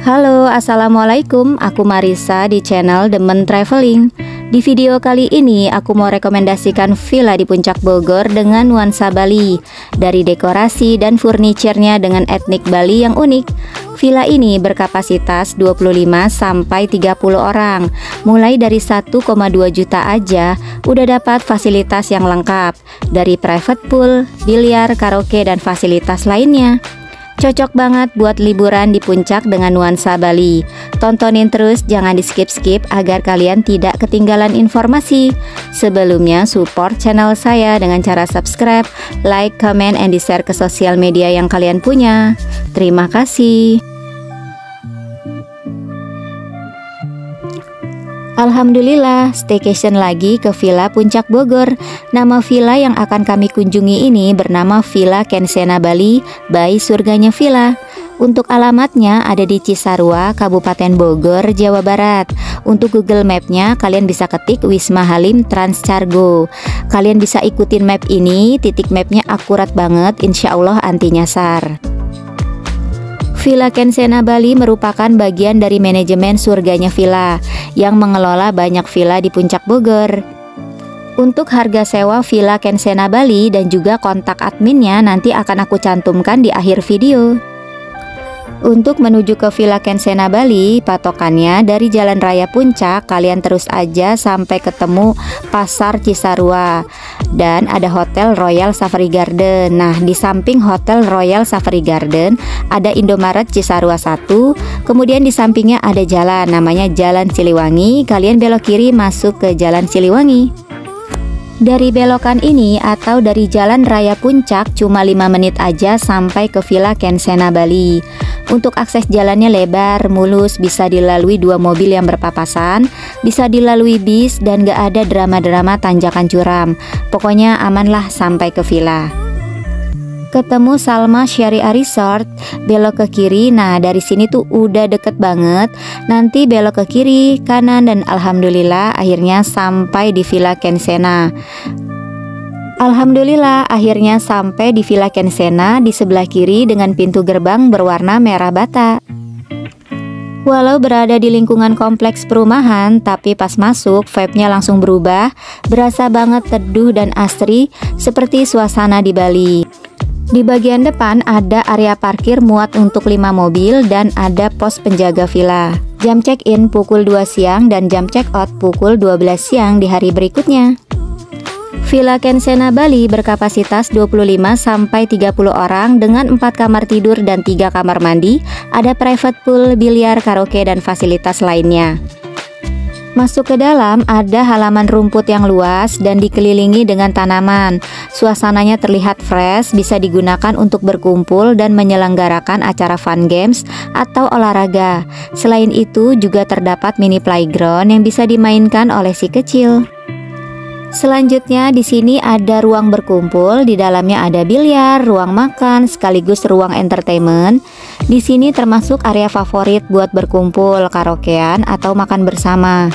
Halo, assalamualaikum. Aku Marisa di channel Demen Traveling. Di video kali ini aku mau rekomendasikan villa di Puncak Bogor dengan nuansa Bali. Dari dekorasi dan furniturnya dengan etnik Bali yang unik. Villa ini berkapasitas 25 sampai 30 orang. Mulai dari 1,2 juta aja udah dapat fasilitas yang lengkap. Dari private pool, biliar, karaoke dan fasilitas lainnya. Cocok banget buat liburan di puncak dengan nuansa Bali. Tontonin terus, jangan di skip-skip agar kalian tidak ketinggalan informasi. Sebelumnya support channel saya dengan cara subscribe, like, comment, and di-share ke sosial media yang kalian punya. Terima kasih. Alhamdulillah, staycation lagi ke Villa Puncak Bogor. Nama villa yang akan kami kunjungi ini bernama Villa Kensena Bali by Surganya Villa. Untuk alamatnya ada di Cisarua, Kabupaten Bogor, Jawa Barat. Untuk Google Map-nya kalian bisa ketik Wisma Halim Transcargo. Kalian bisa ikutin map ini, titik mapnya akurat banget, insya Allah anti nyasar. Villa Kensena Bali merupakan bagian dari manajemen Surganya Villa yang mengelola banyak villa di Puncak Bogor. Untuk harga sewa Villa Kensena Bali dan juga kontak adminnya nanti akan aku cantumkan di akhir video. Untuk menuju ke Villa Kensena Bali, patokannya dari Jalan Raya Puncak, kalian terus aja sampai ketemu Pasar Cisarua. Dan ada Hotel Royal Safari Garden. Nah, di samping Hotel Royal Safari Garden ada Indomaret Cisarua 1. Kemudian di sampingnya ada jalan, namanya Jalan Siliwangi. Kalian belok kiri masuk ke Jalan Siliwangi. Dari belokan ini atau dari Jalan Raya Puncak cuma 5 menit aja sampai ke Villa Kensena Bali. Untuk akses jalannya lebar, mulus, bisa dilalui 2 mobil yang berpapasan, bisa dilalui bis dan gak ada drama-drama tanjakan curam. Pokoknya amanlah sampai ke villa. Ketemu Salma Syariah Resort, belok ke kiri. Nah, dari sini tuh udah deket banget. Nanti belok ke kiri, kanan, dan alhamdulillah akhirnya sampai di Villa Kensena. Alhamdulillah akhirnya sampai di Villa Kensena di sebelah kiri dengan pintu gerbang berwarna merah bata. Walau berada di lingkungan kompleks perumahan, tapi pas masuk vibe-nya langsung berubah. Berasa banget teduh dan asri seperti suasana di Bali. Di bagian depan ada area parkir muat untuk 5 mobil dan ada pos penjaga villa. Jam check-in pukul 2 siang dan jam check-out pukul 12 siang di hari berikutnya. Villa Kensena Bali berkapasitas 25 sampai 30 orang dengan 4 kamar tidur dan 3 kamar mandi, ada private pool, biliar, karaoke dan fasilitas lainnya. Masuk ke dalam ada halaman rumput yang luas dan dikelilingi dengan tanaman. Suasananya terlihat fresh, bisa digunakan untuk berkumpul dan menyelenggarakan acara fun games atau olahraga. Selain itu juga terdapat mini playground yang bisa dimainkan oleh si kecil. Selanjutnya di sini ada ruang berkumpul, di dalamnya ada biliar, ruang makan, sekaligus ruang entertainment. Di sini termasuk area favorit buat berkumpul, karaokean atau makan bersama.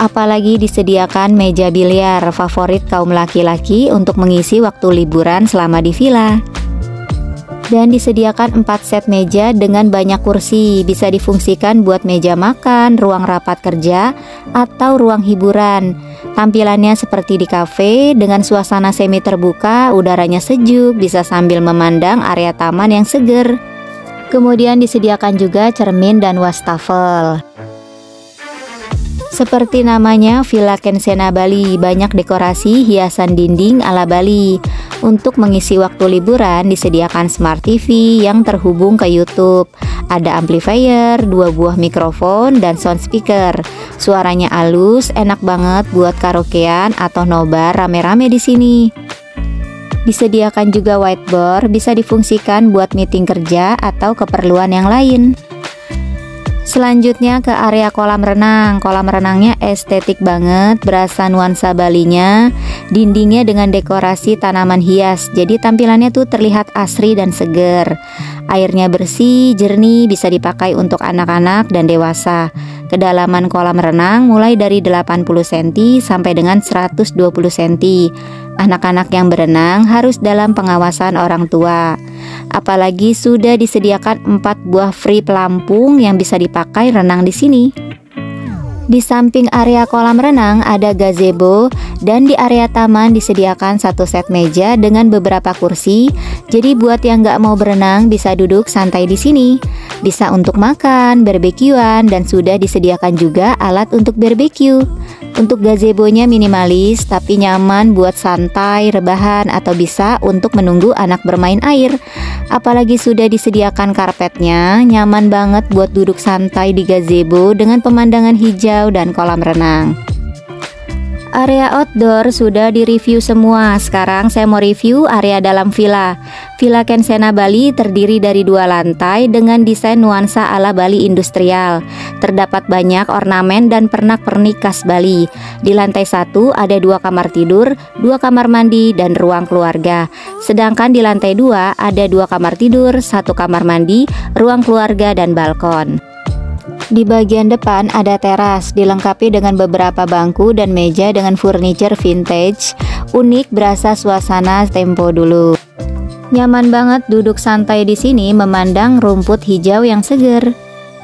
Apalagi disediakan meja biliar, favorit kaum laki-laki untuk mengisi waktu liburan selama di villa. Dan disediakan 4 set meja dengan banyak kursi, bisa difungsikan buat meja makan, ruang rapat kerja, atau ruang hiburan. Tampilannya seperti di kafe dengan suasana semi terbuka, udaranya sejuk, bisa sambil memandang area taman yang seger. Kemudian disediakan juga cermin dan wastafel. Seperti namanya Villa Kensena Bali, banyak dekorasi hiasan dinding ala Bali. Untuk mengisi waktu liburan disediakan Smart TV yang terhubung ke YouTube. Ada amplifier, 2 buah mikrofon dan sound speaker. Suaranya halus, enak banget buat karaokean atau nobar rame-rame di sini. Disediakan juga whiteboard, bisa difungsikan buat meeting kerja atau keperluan yang lain. Selanjutnya ke area kolam renang. Kolam renangnya estetik banget, berasa nuansa Balinya. Dindingnya dengan dekorasi tanaman hias, jadi tampilannya tuh terlihat asri dan seger. Airnya bersih, jernih, bisa dipakai untuk anak-anak dan dewasa. Kedalaman kolam renang mulai dari 80 cm sampai dengan 120 cm. Anak-anak yang berenang harus dalam pengawasan orang tua. Apalagi sudah disediakan 4 buah free pelampung yang bisa dipakai renang di sini. Di samping area kolam renang ada gazebo dan di area taman disediakan 1 set meja dengan beberapa kursi. Jadi buat yang nggak mau berenang bisa duduk santai di sini. Bisa untuk makan, barbekyuan, dan sudah disediakan juga alat untuk barbeque. Untuk gazebonya minimalis tapi nyaman buat santai, rebahan, atau bisa untuk menunggu anak bermain air. Apalagi sudah disediakan karpetnya, nyaman banget buat duduk santai di gazebo dengan pemandangan hijau dan kolam renang. Area outdoor sudah direview semua. Sekarang saya mau review area dalam villa. Villa Kensena Bali terdiri dari 2 lantai dengan desain nuansa ala Bali industrial. Terdapat banyak ornamen dan pernak-pernik khas Bali. Di lantai 1 ada 2 kamar tidur, 2 kamar mandi, dan ruang keluarga. Sedangkan di lantai 2 ada 2 kamar tidur, 1 kamar mandi, ruang keluarga, dan balkon. Di bagian depan ada teras, dilengkapi dengan beberapa bangku dan meja dengan furniture vintage. Unik, berasa suasana tempo dulu. Nyaman banget duduk santai di sini memandang rumput hijau yang seger.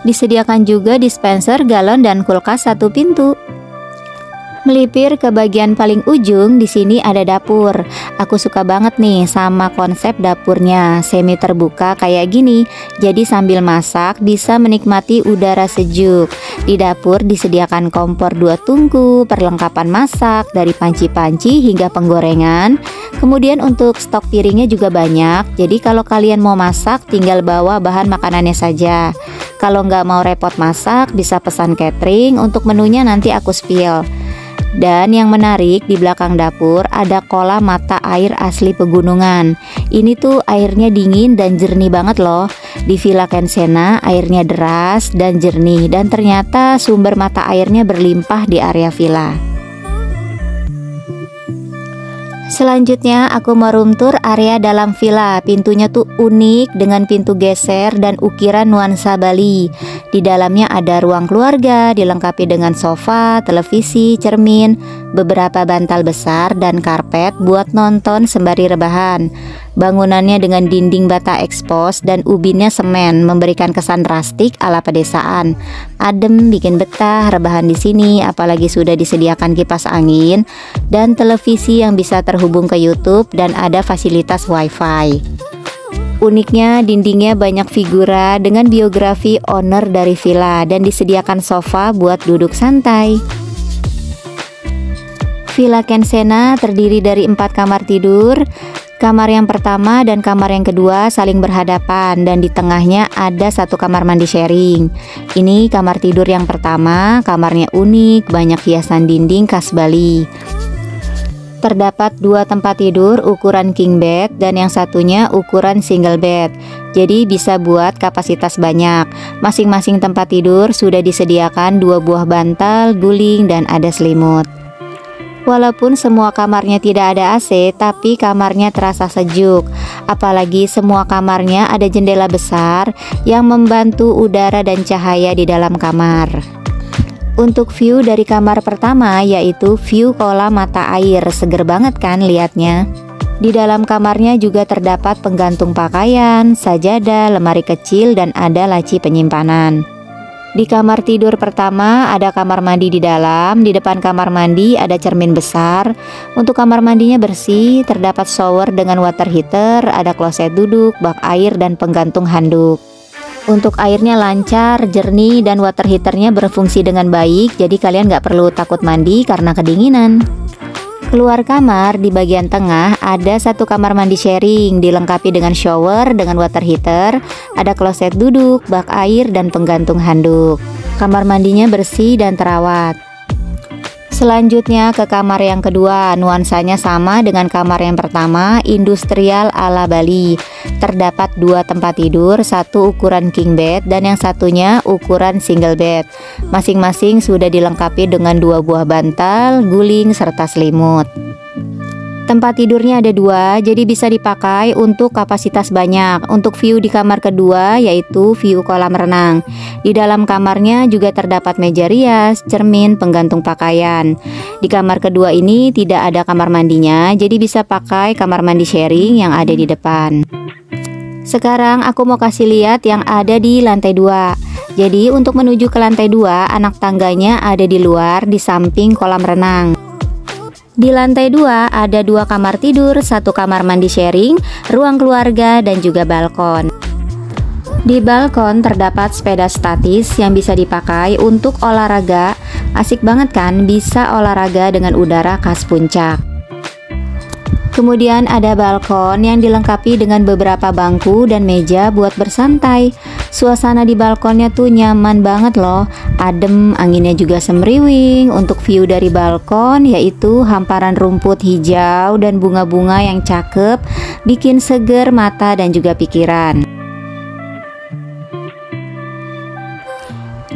Disediakan juga dispenser, galon, dan kulkas 1 pintu. Melipir ke bagian paling ujung, di sini ada dapur. Aku suka banget nih sama konsep dapurnya, semi terbuka kayak gini. Jadi sambil masak bisa menikmati udara sejuk. Di dapur disediakan kompor 2 tungku, perlengkapan masak dari panci-panci hingga penggorengan. Kemudian untuk stok piringnya juga banyak. Jadi kalau kalian mau masak tinggal bawa bahan makanannya saja. Kalau nggak mau repot masak bisa pesan catering, untuk menunya nanti aku spill. Dan yang menarik, di belakang dapur ada kolam mata air asli pegunungan. Ini tuh airnya dingin dan jernih banget loh. Di Villa Kensena airnya deras dan jernih, dan ternyata sumber mata airnya berlimpah di area villa. Selanjutnya aku mau room tour area dalam villa. Pintunya tuh unik dengan pintu geser dan ukiran nuansa Bali. Di dalamnya ada ruang keluarga dilengkapi dengan sofa, televisi, cermin, beberapa bantal besar, dan karpet buat nonton sembari rebahan. Bangunannya dengan dinding bata ekspos dan ubinnya semen memberikan kesan rustik ala pedesaan. Adem, bikin betah rebahan di sini, apalagi sudah disediakan kipas angin dan televisi yang bisa terhubung ke YouTube dan ada fasilitas wifi. Uniknya dindingnya banyak figura dengan biografi owner dari villa dan disediakan sofa buat duduk santai. Villa Kensena terdiri dari 4 kamar tidur. Kamar yang pertama dan kamar yang kedua saling berhadapan dan di tengahnya ada 1 kamar mandi sharing. Ini kamar tidur yang pertama, kamarnya unik, banyak hiasan dinding khas Bali. Terdapat 2 tempat tidur ukuran king bed dan yang satunya ukuran single bed. Jadi bisa buat kapasitas banyak. Masing-masing tempat tidur sudah disediakan 2 buah bantal, guling, dan ada selimut. Walaupun semua kamarnya tidak ada AC, tapi kamarnya terasa sejuk. Apalagi semua kamarnya ada jendela besar yang membantu udara dan cahaya di dalam kamar. Untuk view dari kamar pertama yaitu view kolam mata air, seger banget kan liatnya. Di dalam kamarnya juga terdapat penggantung pakaian, sajadah, lemari kecil, dan ada laci penyimpanan. Di kamar tidur pertama ada kamar mandi di dalam. Di depan kamar mandi ada cermin besar. Untuk kamar mandinya bersih, terdapat shower dengan water heater, ada kloset duduk, bak air, dan penggantung handuk. Untuk airnya lancar, jernih, dan water heaternya berfungsi dengan baik. Jadi kalian nggak perlu takut mandi karena kedinginan. Keluar kamar, di bagian tengah ada 1 kamar mandi sharing dilengkapi dengan shower dengan water heater, ada kloset duduk, bak air, dan penggantung handuk. Kamar mandinya bersih dan terawat. Selanjutnya ke kamar yang kedua, nuansanya sama dengan kamar yang pertama, industrial ala Bali. Terdapat 2 tempat tidur, 1 ukuran king bed dan yang satunya ukuran single bed. Masing-masing sudah dilengkapi dengan 2 buah bantal, guling, serta selimut. Tempat tidurnya ada 2, jadi bisa dipakai untuk kapasitas banyak. Untuk view di kamar kedua yaitu view kolam renang. Di dalam kamarnya juga terdapat meja rias, cermin, penggantung pakaian. Di kamar kedua ini tidak ada kamar mandinya, jadi bisa pakai kamar mandi sharing yang ada di depan. Sekarang aku mau kasih lihat yang ada di lantai 2. Jadi untuk menuju ke lantai 2, anak tangganya ada di luar di samping kolam renang. Di lantai 2 ada 2 kamar tidur, 1 kamar mandi sharing, ruang keluarga, dan juga balkon. Di balkon terdapat sepeda statis yang bisa dipakai untuk olahraga. Asik banget kan, bisa olahraga dengan udara khas puncak. Kemudian ada balkon yang dilengkapi dengan beberapa bangku dan meja buat bersantai. Suasana di balkonnya tuh nyaman banget loh, adem, anginnya juga semriwing. Untuk view dari balkon yaitu hamparan rumput hijau dan bunga-bunga yang cakep, bikin seger mata dan juga pikiran.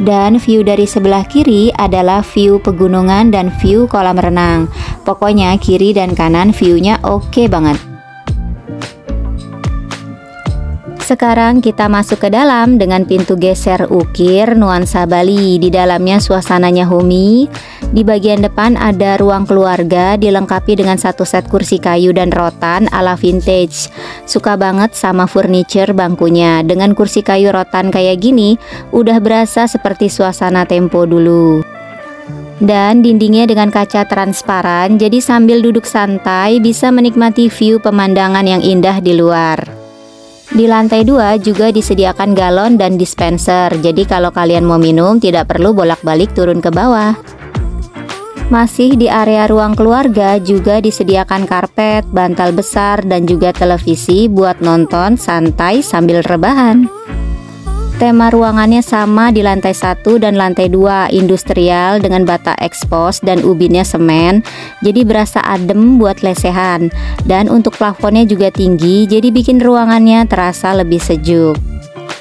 Dan view dari sebelah kiri adalah view pegunungan dan view kolam renang. Pokoknya kiri dan kanan view-nya oke banget. Sekarang kita masuk ke dalam dengan pintu geser ukir nuansa Bali. Di dalamnya suasananya homey. Di bagian depan ada ruang keluarga dilengkapi dengan 1 set kursi kayu dan rotan ala vintage. Suka banget sama furniture bangkunya. Dengan kursi kayu rotan kayak gini, udah berasa seperti suasana tempo dulu. Dan dindingnya dengan kaca transparan, jadi sambil duduk santai bisa menikmati view pemandangan yang indah di luar. Di lantai 2 juga disediakan galon dan dispenser, jadi kalau kalian mau minum tidak perlu bolak-balik turun ke bawah. Masih di area ruang keluarga juga disediakan karpet, bantal besar, dan juga televisi buat nonton santai sambil rebahan. Tema ruangannya sama di lantai 1 dan lantai 2, industrial dengan bata ekspos dan ubinnya semen, jadi berasa adem buat lesehan. Dan untuk plafonnya juga tinggi, jadi bikin ruangannya terasa lebih sejuk.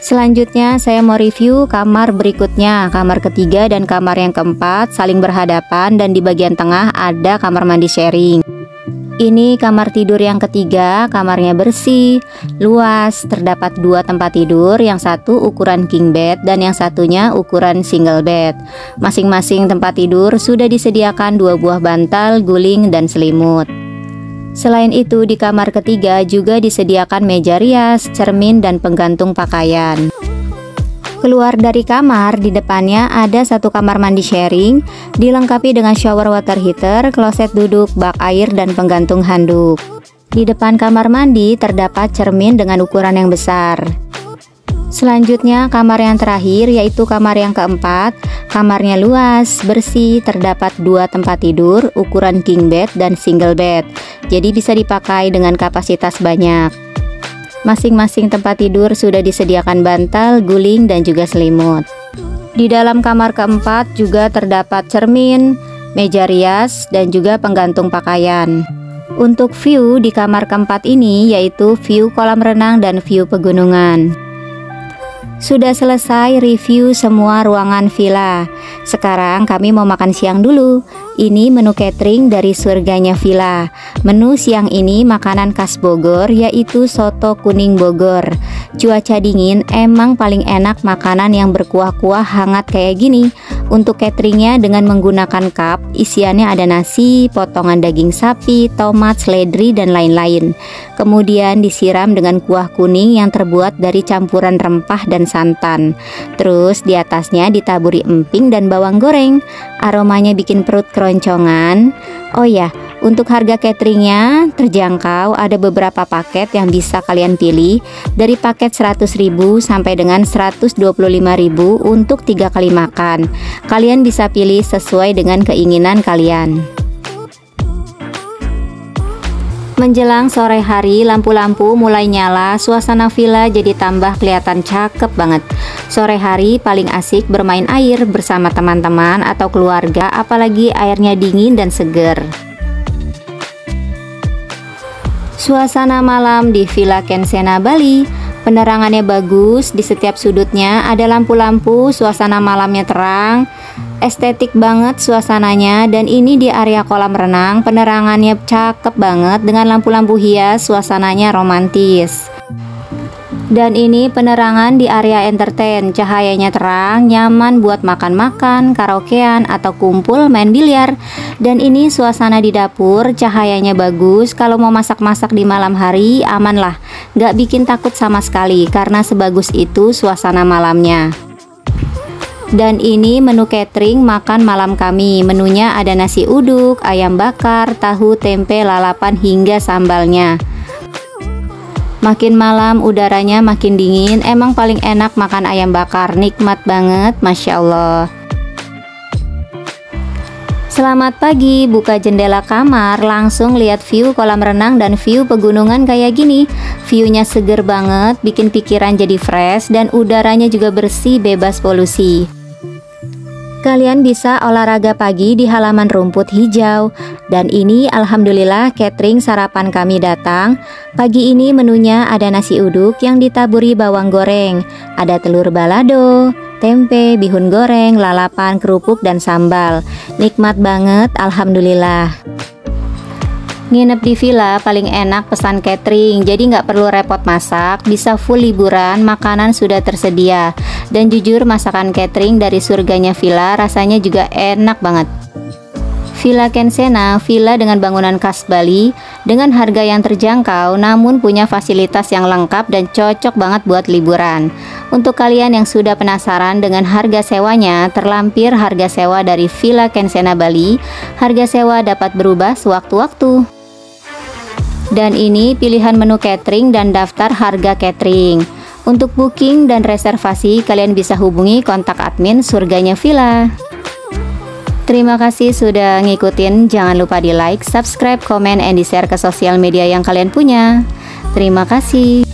Selanjutnya saya mau review kamar berikutnya. Kamar ketiga dan kamar yang keempat saling berhadapan dan di bagian tengah ada kamar mandi sharing. Ini kamar tidur yang ketiga, kamarnya bersih, luas, terdapat 2 tempat tidur, yang satu ukuran king bed dan yang satunya ukuran single bed. Masing-masing tempat tidur sudah disediakan 2 buah bantal, guling, dan selimut. Selain itu di kamar ketiga juga disediakan meja rias, cermin, dan penggantung pakaian. Keluar dari kamar, di depannya ada 1 kamar mandi sharing, dilengkapi dengan shower water heater, kloset duduk, bak air, dan penggantung handuk. Di depan kamar mandi terdapat cermin dengan ukuran yang besar. Selanjutnya kamar yang terakhir yaitu kamar yang keempat. Kamarnya luas, bersih, terdapat 2 tempat tidur, ukuran king bed dan single bed, jadi bisa dipakai dengan kapasitas banyak. Masing-masing tempat tidur sudah disediakan bantal, guling, dan juga selimut. Di dalam kamar keempat juga terdapat cermin, meja rias, dan juga penggantung pakaian. Untuk view di kamar keempat ini yaitu view kolam renang dan view pegunungan. Sudah selesai review semua ruangan villa. Sekarang kami mau makan siang dulu. Ini menu catering dari surganya villa. Menu siang ini makanan khas Bogor yaitu soto kuning Bogor. Cuaca dingin emang paling enak makanan yang berkuah-kuah hangat kayak gini. Untuk cateringnya dengan menggunakan cup, isiannya ada nasi, potongan daging sapi, tomat, seledri, dan lain-lain. Kemudian disiram dengan kuah kuning yang terbuat dari campuran rempah dan santan. Terus di atasnya ditaburi emping dan bawang goreng. Aromanya bikin perut keroncongan. Oh ya, untuk harga cateringnya terjangkau, ada beberapa paket yang bisa kalian pilih. Dari paket 100.000 sampai dengan 125.000 untuk 3 kali makan. Kalian bisa pilih sesuai dengan keinginan kalian. Menjelang sore hari, lampu-lampu mulai nyala, suasana villa jadi tambah kelihatan cakep banget. Sore hari paling asik bermain air bersama teman-teman atau keluarga, apalagi airnya dingin dan seger. Suasana malam di Villa Kensena Bali, penerangannya bagus, di setiap sudutnya ada lampu-lampu, suasana malamnya terang. Estetik banget suasananya, dan ini di area kolam renang. Penerangannya cakep banget dengan lampu-lampu hias, suasananya romantis. Dan ini penerangan di area entertain, cahayanya terang, nyaman buat makan-makan, karaokean, atau kumpul main biliar. Dan ini suasana di dapur, cahayanya bagus. Kalau mau masak-masak di malam hari, aman lah, gak bikin takut sama sekali karena sebagus itu suasana malamnya. Dan ini menu catering makan malam kami. Menunya ada nasi uduk, ayam bakar, tahu, tempe, lalapan, hingga sambalnya. Makin malam udaranya makin dingin, emang paling enak makan ayam bakar, nikmat banget, Masya Allah. Selamat pagi, buka jendela kamar, langsung lihat view kolam renang dan view pegunungan kayak gini. Viewnya seger banget, bikin pikiran jadi fresh, dan udaranya juga bersih, bebas polusi. Kalian bisa olahraga pagi di halaman rumput hijau. Dan ini alhamdulillah catering sarapan kami datang. Pagi ini menunya ada nasi uduk yang ditaburi bawang goreng, ada telur balado, tempe, bihun goreng, lalapan, kerupuk, dan sambal. Nikmat banget, alhamdulillah. Nginep di villa paling enak pesan catering, jadi nggak perlu repot masak, bisa full liburan, makanan sudah tersedia. Dan jujur masakan catering dari surganya villa rasanya juga enak banget. Villa Kensena, villa dengan bangunan khas Bali, dengan harga yang terjangkau namun punya fasilitas yang lengkap dan cocok banget buat liburan. Untuk kalian yang sudah penasaran dengan harga sewanya, terlampir harga sewa dari Villa Kensena Bali. Harga sewa dapat berubah sewaktu-waktu. Dan ini pilihan menu catering dan daftar harga catering. Untuk booking dan reservasi kalian bisa hubungi kontak admin surganya villa. Terima kasih sudah ngikutin, jangan lupa di like, subscribe, komen, and di share ke sosial media yang kalian punya. Terima kasih.